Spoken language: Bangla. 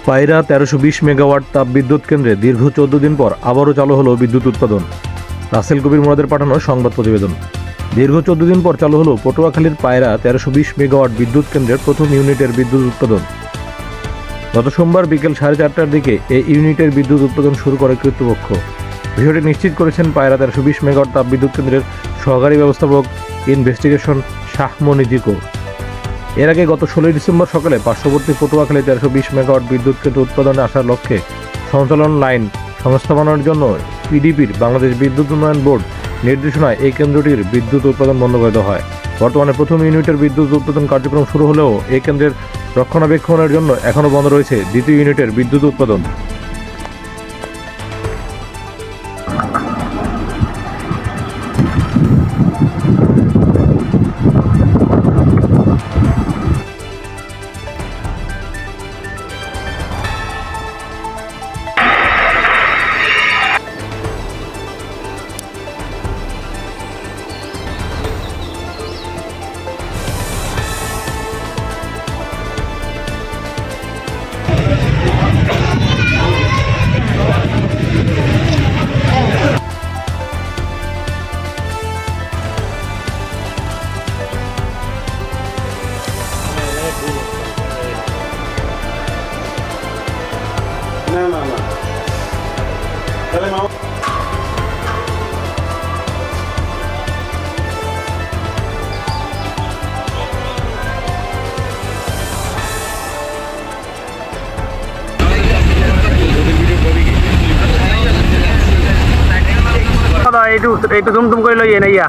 পায়রা ১৩২০ মেগাওয়াট তাপবিদ্যুৎ কেন্দ্রে দীর্ঘ ১৪ দিন পর আবারও চালু হলো বিদ্যুৎ উৎপাদন। রাসেল কবির মুরাদের পাঠানো সংবাদ প্রতিবেদন। দীর্ঘ ১৪ দিন পর চালু হলো পটুয়াখালীর পায়রা ১৩২০ মেগাওয়াট বিদ্যুৎ কেন্দ্রের প্রথম ইউনিটের বিদ্যুৎ উৎপাদন। গত সোমবার বিকেল ৪:৩০টার দিকে এই ইউনিটের বিদ্যুৎ উৎপাদন শুরু করে কর্তৃপক্ষ। বিষয়টি নিশ্চিত করেছেন পায়রা ১৩২০ মেগাওয়াট তাপবিদ্যুৎ কেন্দ্রের সহকারী ব্যবস্থাপক ইনভেস্টিগেশন শাহমনি জিকো। এর আগে গত ১৬ ডিসেম্বর সকালে পার্শ্ববর্তী পটুয়াখালী ১৩২০ মেগাওয়াট বিদ্যুৎ কেন্দ্র উৎপাদনে আসার লক্ষ্যে সঞ্চালন লাইন সংস্থাপনের জন্য পিডিপির বাংলাদেশ বিদ্যুৎ উন্নয়ন বোর্ড নির্দেশনায় এই কেন্দ্রটির বিদ্যুৎ উৎপাদন বন্ধ করে দেওয়া হয়। বর্তমানে প্রথম ইউনিটের বিদ্যুৎ উৎপাদন কার্যক্রম শুরু হলেও এই কেন্দ্রের রক্ষণাবেক্ষণের জন্য এখনও বন্ধ রয়েছে দ্বিতীয় ইউনিটের বিদ্যুৎ উৎপাদন। না না না তাহলে মামা এইটু তুম করে লইয়ে নাইয়া